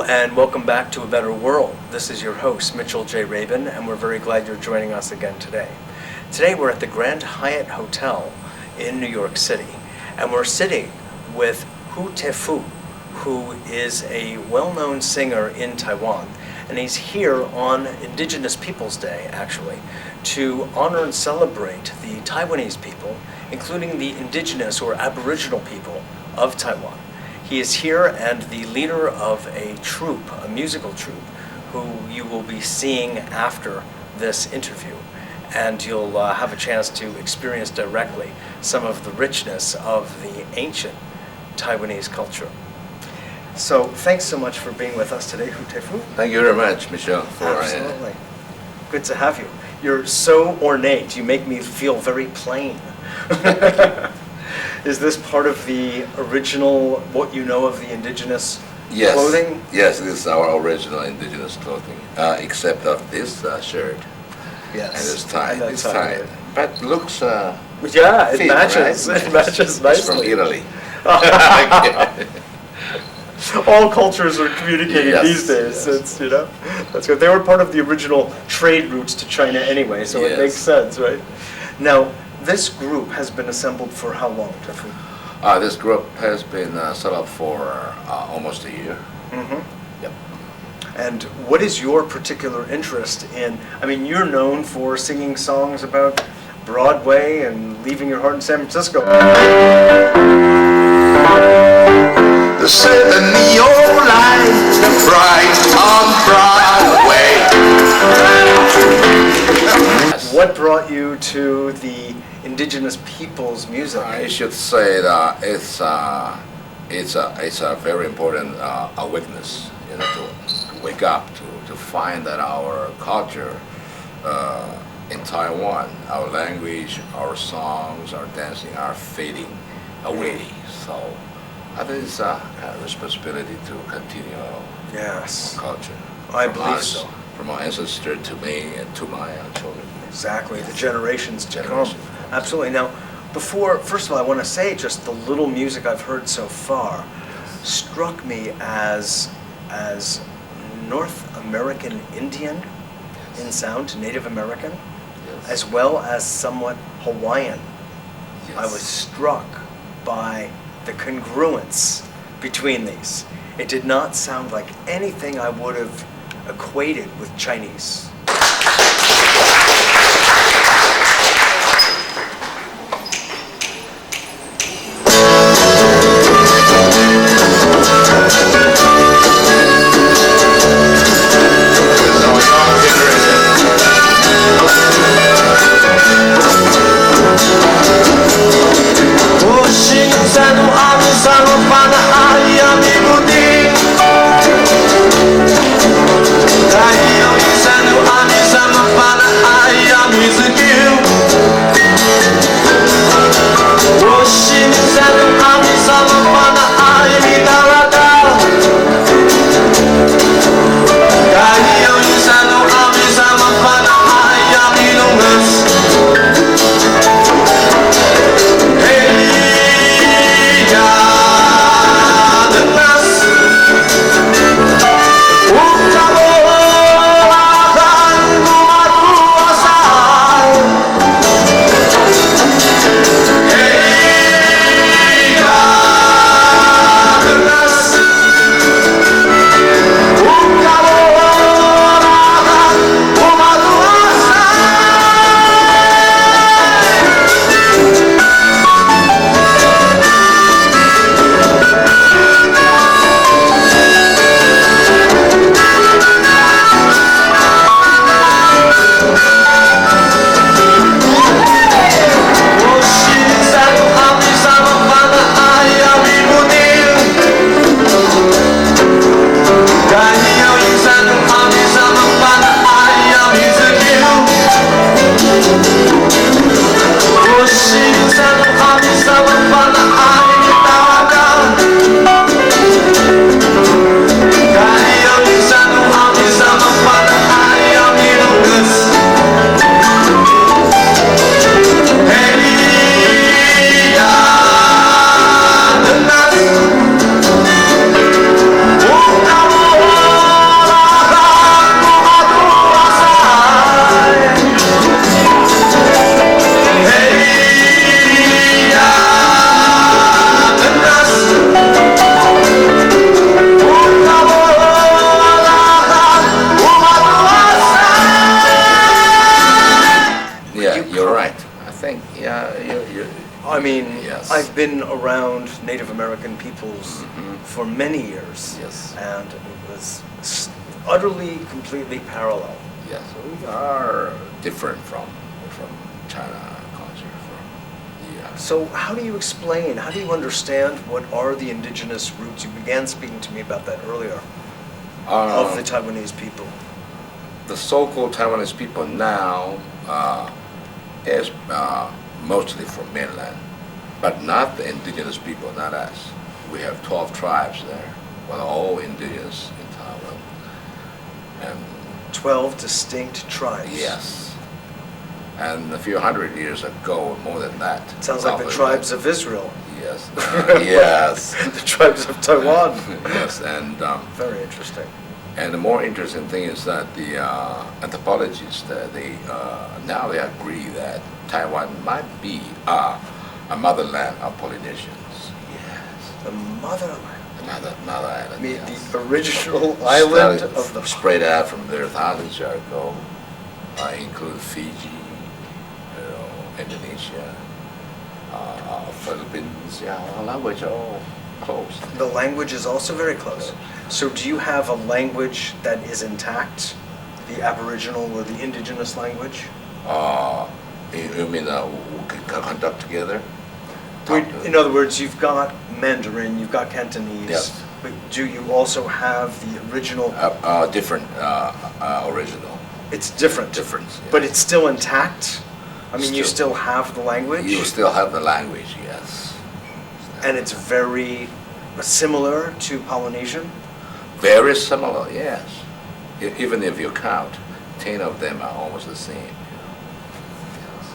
Hello and welcome back to A Better World. This is your host, Mitchell J. Rabin, and we're very glad you're joining us again today. Today we're at the Grand Hyatt Hotel in New York City, and we're sitting with Hu Te-fu, who is a well-known singer in Taiwan, and he's here on Indigenous Peoples Day, actually, to honor and celebrate the Taiwanese people, including the indigenous or aboriginal people of Taiwan. He is here and the leader of a troupe, a musical troupe, who you will be seeing after this interview. And you'll have a chance to experience directly some of the richness of the ancient Taiwanese culture. So thanks so much for being with us today, Hu Te-fu. Thank you very much, Michelle. Absolutely. Good to have you. You're so ornate. You make me feel very plain. Is this part of the original, what you know of the indigenous clothing? Yes, this is our original indigenous clothing, except of this shirt. Yes. And it's tied. And It's tied. But looks yeah, it fit, matches. right? It matches nicely. It's from Italy. All cultures are communicating these days. Yes. It's, you know, that's good. They were part of the original trade routes to China anyway, so it makes sense, right? Now, this group has been assembled for how long, Te-fu? This group has been set up for almost a year. Mm-hmm. Yep. And what is your particular interest in, I mean, you're known for singing songs about Broadway and leaving your heart in San Francisco. The 7 neon lights, the bright on Broadway. What brought you to the indigenous people's music? I should say that it's a very important awareness, you know, to wake up, to find that our culture in Taiwan, our language, our songs, our dancing are fading away. So I think it's a responsibility to continue our culture. I believe so. From our ancestors to me and to my children. Exactly, the generations to come. Absolutely. Now, first of all, I want to say just the little music I've heard so far struck me as North American Indian in sound, Native American, as well as somewhat Hawaiian. Yes. I was struck by the congruence between these. It did not sound like anything I would have equated with Chinese. been around Native American peoples for many years. Yes. And it was utterly, completely parallel. Yes, we are different from China culture. So how do you explain, how do you understand what are the indigenous roots? You began speaking to me about that earlier, of the Taiwanese people. The so-called Taiwanese people now is mostly from mainland, but not the indigenous people, not us. We have 12 tribes there, but all indigenous in Taiwan. And 12 distinct tribes. yes. And a few hundred years ago, more than that. Sounds like the probably tribes of Israel. Yes. Yes. The tribes of Taiwan. Yes, and Very interesting. and the more interesting thing is that the anthropologists now they agree that Taiwan might be a motherland of Polynesians. Yes. The motherland. Another island. I mean, yes. the original island Started of the... spread out from there thousands years ago. Include Fiji, Indonesia, Philippines. Yeah, our language are all close. The language is also very close. So do you have a language that is intact? The Aboriginal or the indigenous language? You mean we can conduct together? In other words, you've got Mandarin, you've got Cantonese. Yes. But do you also have the original? Different original. It's different. Different. Yeah. But it's still intact? I mean, you Still. still have the language? You still have the language, yes. And it's very similar to Polynesian? Very similar, yes. Even if you count, 10 of them are almost the same. Yes.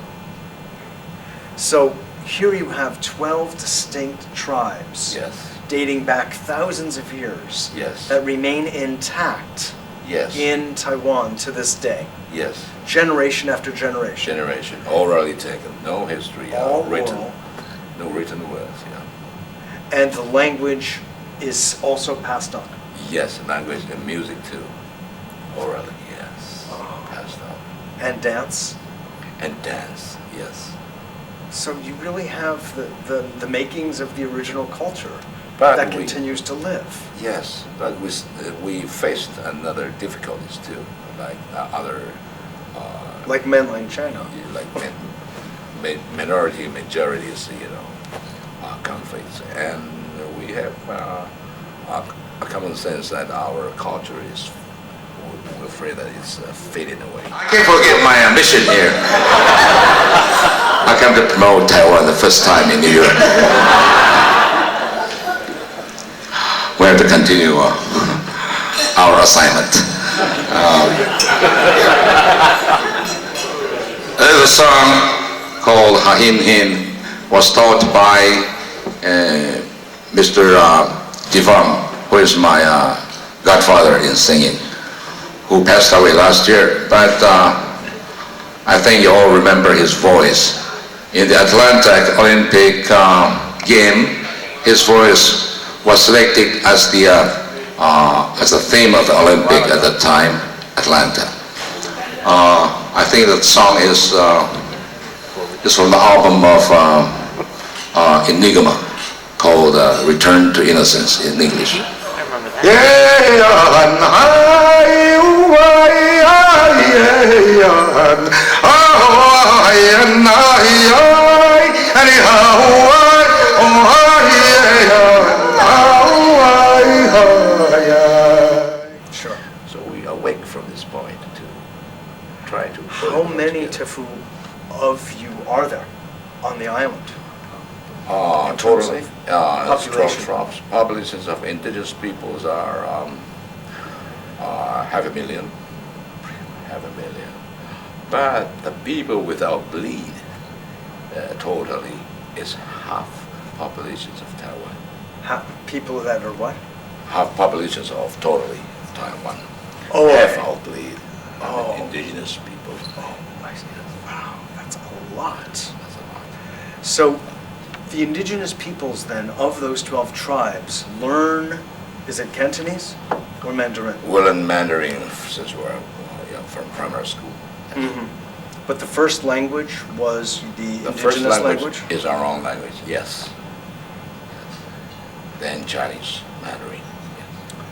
So here you have 12 distinct tribes. Yes. Dating back thousands of years. Yes. That remain intact Yes. in Taiwan to this day. Yes. Generation after generation. Generation, orally taken, no history, All written, oral. no written words, yeah. And the language is also passed on. Yes, language and music too, orally, yes, passed on. And dance. And dance, yes. So you really have the makings of the original culture But that we- continues to live. Yes, but we faced another difficulties too, like other, Like mainland China. like minority, majorities, conflicts, and we have a common sense that our culture is, we're afraid that it's fading away. I can't forget my mission here. I come to promote Taiwan the first time in New York. We have to continue our assignment. There's a song called Ha Hin Hin, was taught by Mr. Divam, who is my godfather in singing, who passed away last year. But I think you all remember his voice. In the Atlanta Olympic game, his voice was selected as the theme of the Olympic at the time, Atlanta. I think that song is from the album of Enigma called Return to Innocence in English. Sure. So we awake from this point to try to... How many Tefu of you are there on the island? In terms Totally, of population. population? Populations of indigenous peoples are half a million. But the people without bleed totally is half populations of Taiwan. People that are what? Half populations of totally Taiwan. Oh, half okay. of bleed Oh. indigenous people. Oh, I see. Wow, that's a lot. That's a lot. So the indigenous peoples then of those 12 tribes learn, is it Cantonese or Mandarin? We learn Mandarin since we're from primary school. But the first language was the The first indigenous language is our own language, yes. than Chinese Mandarin.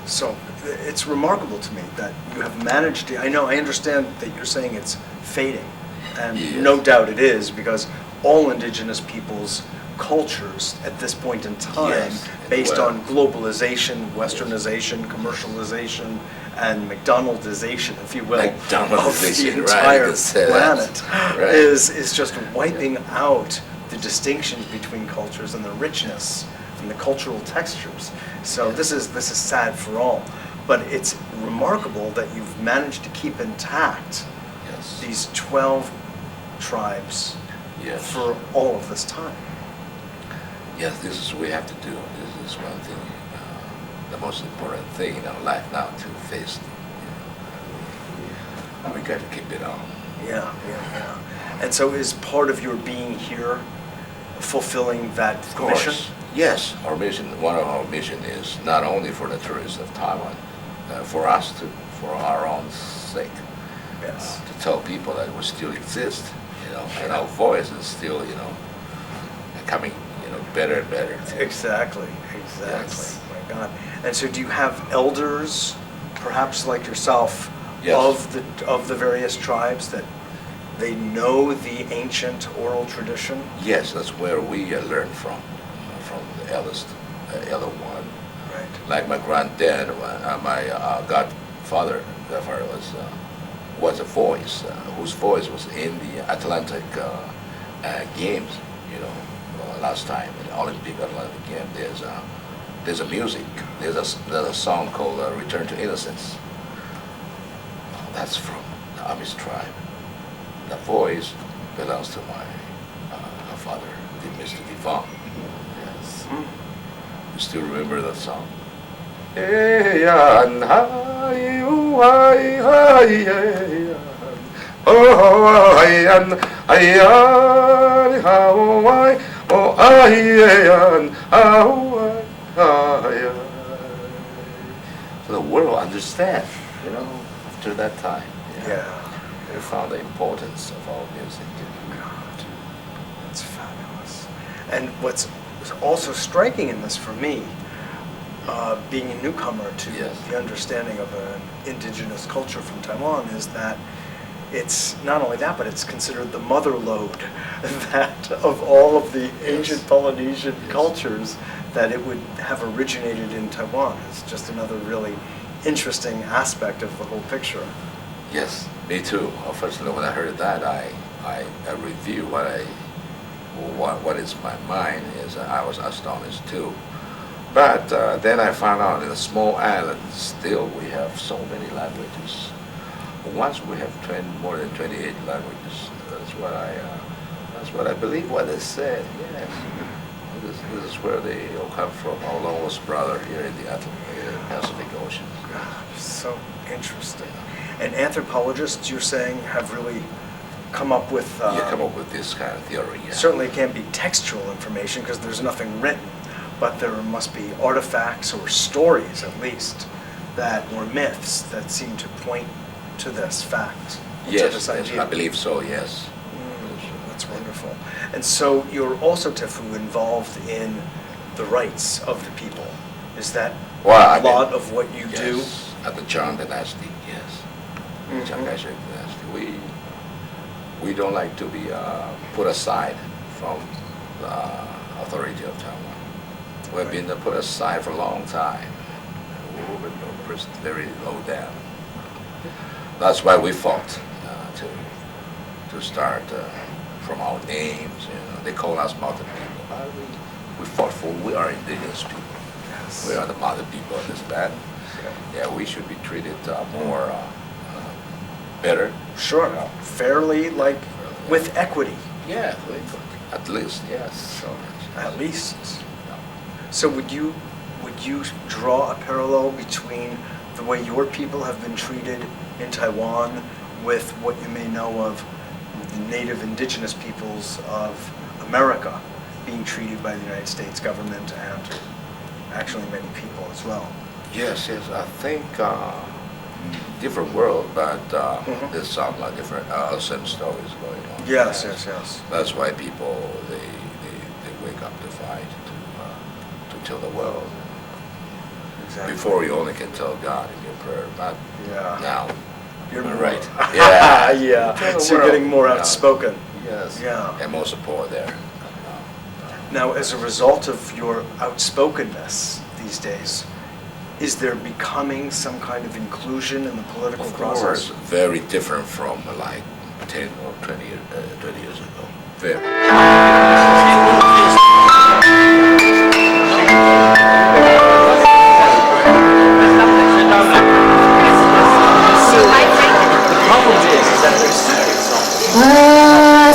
So it's remarkable to me that you have managed to, I understand that you're saying it's fading, and Yes. no doubt it is, because all indigenous peoples' cultures at this point in time, Yes. based Well- on globalization, westernization, commercialization, and McDonaldization, if you will, of the McDonaldization, right, entire you could say that. planet, Right. is just wiping out the distinctions between cultures and the richness and the cultural textures. So this is sad for all, but it's remarkable that you've managed to keep intact Yes. these 12 tribes Yes. for all of this time. Yes, this is what we have to do. This is one thing, the most important thing in our life now to face. We got to keep it on. Yeah. And so is part of your being here fulfilling that Of course. mission? Yes, our mission, one of our mission is not only for the tourists of Taiwan, for us to, for our own sake, Yes. to tell people that we still exist, and our voice is still, coming, better and better. Exactly. Yes. My God. And so do you have elders, perhaps like yourself, Yes. of the various tribes that they know the ancient oral tradition? Yes, that's where we learn from the eldest, elder one. Right. Like my granddad, my godfather was a voice, whose voice was in the Atlantic Games, last time in the Olympic Atlantic Game. There's a music, there's a song called Return to Innocence. That's from the Amish tribe. The voice belongs to my father, Mr. Devon. Yes. You still remember that song? So the world understand, after that time. Yeah. We found the importance of our music. God, that's fabulous. And what's also striking in this for me, being a newcomer to Yes. the understanding of an indigenous culture from Taiwan, is that it's not only that, but it's considered the mother lode that of all of the ancient Polynesian cultures, that it would have originated in Taiwan. It's just another really interesting aspect of the whole picture. Yes, me too. Firstly, when I heard that, I review what is my mind is I was astonished too. But then I found out in a small island, still we have so many languages. Once we have more than 28 languages. That's what I believe what they said. Yes, this is where they all come from. Our longest brother here in the Pacific Ocean. So interesting. And anthropologists, you're saying, have really come up with... You come up with this kind of theory. Yeah. Certainly it can't be textual information because there's nothing written, but there must be artifacts or stories at least or myths that seem to point to this fact, to Yes, this yes, idea. I believe so. Yes. That's wonderful. And so you're also, Tefu, involved in the rights of the people. Is that Well, a lot of what you do? Yes, at the Zhang Dynasty. Yes. Chiang Kai-shek dynasty. We don't like to be put aside from the authority of Taiwan. We've been put aside for a long time. We've been pushed very low down. That's why we fought to start from our names. They call us mountain people. But we fought for we are indigenous people. Yes. We are the mother people of this land. Yeah, we should be treated more better. Sure. Fairly, like with equity. Yeah, at least, yes. So, At least. So would you draw a parallel between the way your people have been treated in Taiwan with what you may know of the native indigenous peoples of America being treated by the United States government and actually many people as well? yes, I think different world, but there's some different same stories going on. Yes. That's why people they wake up to fight to tell the world. Exactly. Before you only can tell God in your prayer, but Yeah. now You're you're more- right. Yeah. Yeah. Tell the So you're world. getting more Yeah. outspoken. Yes. Yeah. And more support there. Now, as a result of your outspokenness these days, is there becoming some kind of inclusion in the political Of process? course, very different from like 10 or 20 years ago. Very. The problem is that there's secret songs.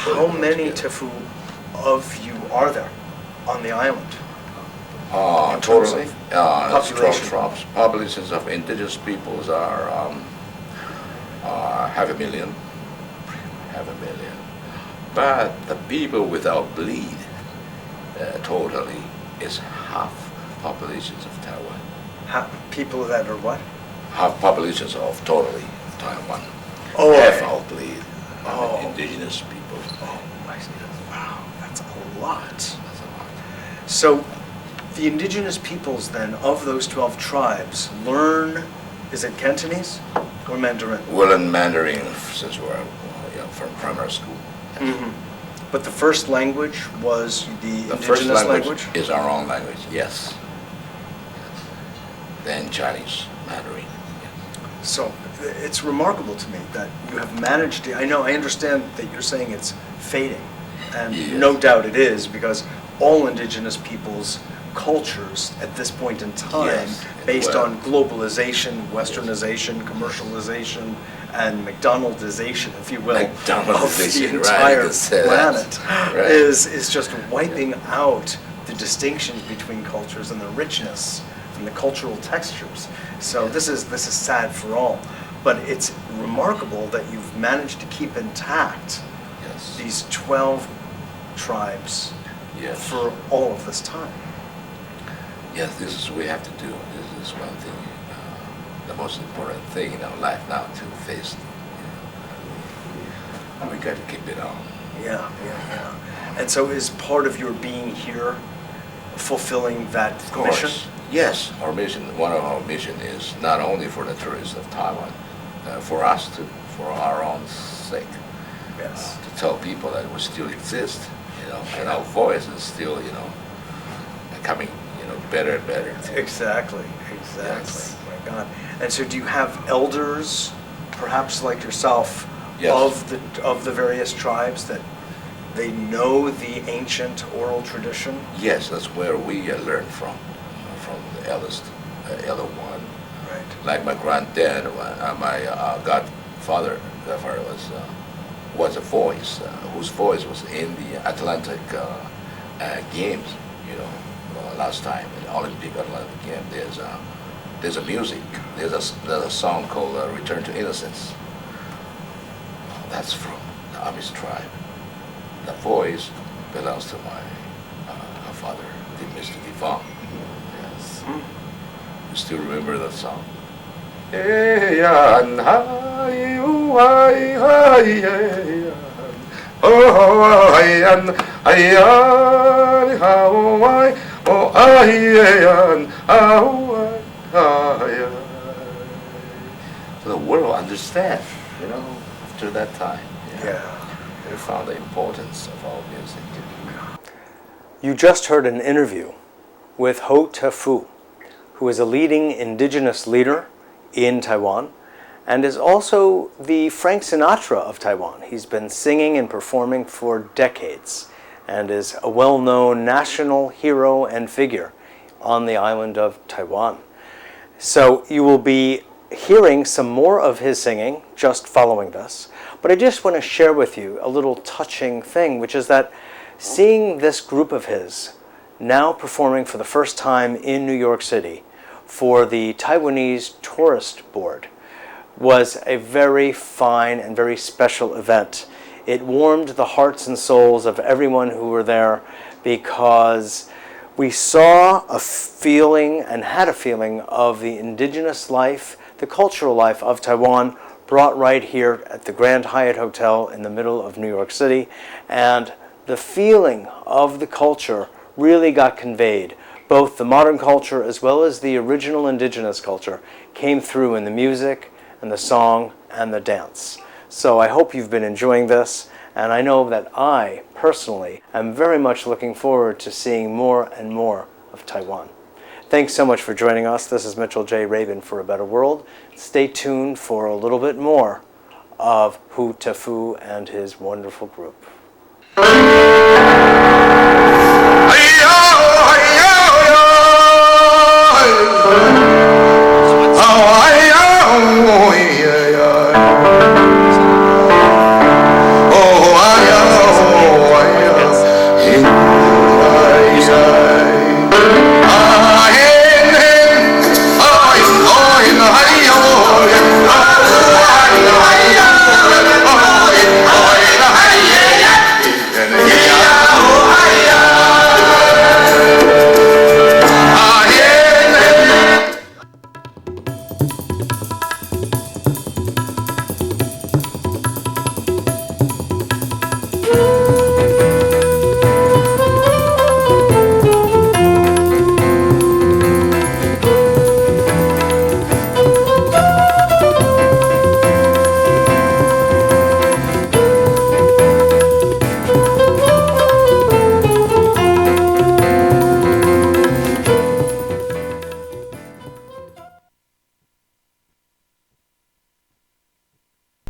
How many Tefu of you are there on the island? In terms Totally, of population. population? Populations of indigenous peoples are 500,000, but the people without bleed totally is half populations of Taiwan. People that are what? Half populations of totally Taiwan. Oh, Half okay. out bleed. Oh. Indigenous people. Oh, wow, that's a lot. That's a lot. So the indigenous peoples then of those 12 tribes learn, is it Cantonese or Mandarin? We learn Mandarin since we're from primary school. Mm-hmm. But the first language was the The first indigenous language is our own language, yes. Then Chinese, Mandarin. So it's remarkable to me that you have managed to, I understand that you're saying it's fading, and Yes. no doubt it is, because all indigenous peoples' cultures at this point in time, Yes, based well. on globalization, westernization, commercialization, and McDonaldization, if you will, of the McDonaldization, right, entire you can say that. planet, Right. is just wiping out the distinctions between cultures and the richness and the cultural textures. So this is sad for all, but it's remarkable that you've managed to keep intact Yes. these 12 tribes Yes. for all of this time. Yes, this is what we have to do. This is one thing, the most important thing in our life now to face. We got to keep it on. Yeah. And so is part of your being here fulfilling that Of course. mission? Yes, our mission, one of our mission is not only for the tourists of Taiwan, for us too, for our own sake, Yes. to tell people that we still exist, and our voice is still, coming, better and better. Exactly. Yes. My God. And so do you have elders, perhaps like yourself, Yes. of the various tribes that they know the ancient oral tradition? Yes, that's where we learn from the eldest, elder one. Right. Like my granddad, my godfather was a voice, whose voice was in the Atlantic Games, last time in the Olympic Atlantic Game. There's a music, there's a song called "Return to Innocence." That's from the Amish tribe. The voice belongs to my father, Mr. Devon. Yes. You still remember that song? So the world understands, after that time. Yeah. They found the importance of our music. You just heard an interview with Ho Te Fu, who is a leading indigenous leader in Taiwan and is also the Frank Sinatra of Taiwan. He's been singing and performing for decades and is a well-known national hero and figure on the island of Taiwan. So you will be hearing some more of his singing just following this, but I just want to share with you a little touching thing, which is that seeing this group of his now performing for the first time in New York City for the Taiwanese Tourist Board was a very fine and very special event. It warmed the hearts and souls of everyone who were there because we saw a feeling and had a feeling of the indigenous life, the cultural life of Taiwan brought right here at the Grand Hyatt Hotel in the middle of New York City, and the feeling of the culture really got conveyed. Both the modern culture as well as the original indigenous culture came through in the music and the song and the dance. So I hope you've been enjoying this, and I know that I personally am very much looking forward to seeing more and more of Taiwan. Thanks so much for joining us. This is Mitchell J. Rabin for A Better World. Stay tuned for a little bit more of Ho Te Fu and his wonderful group.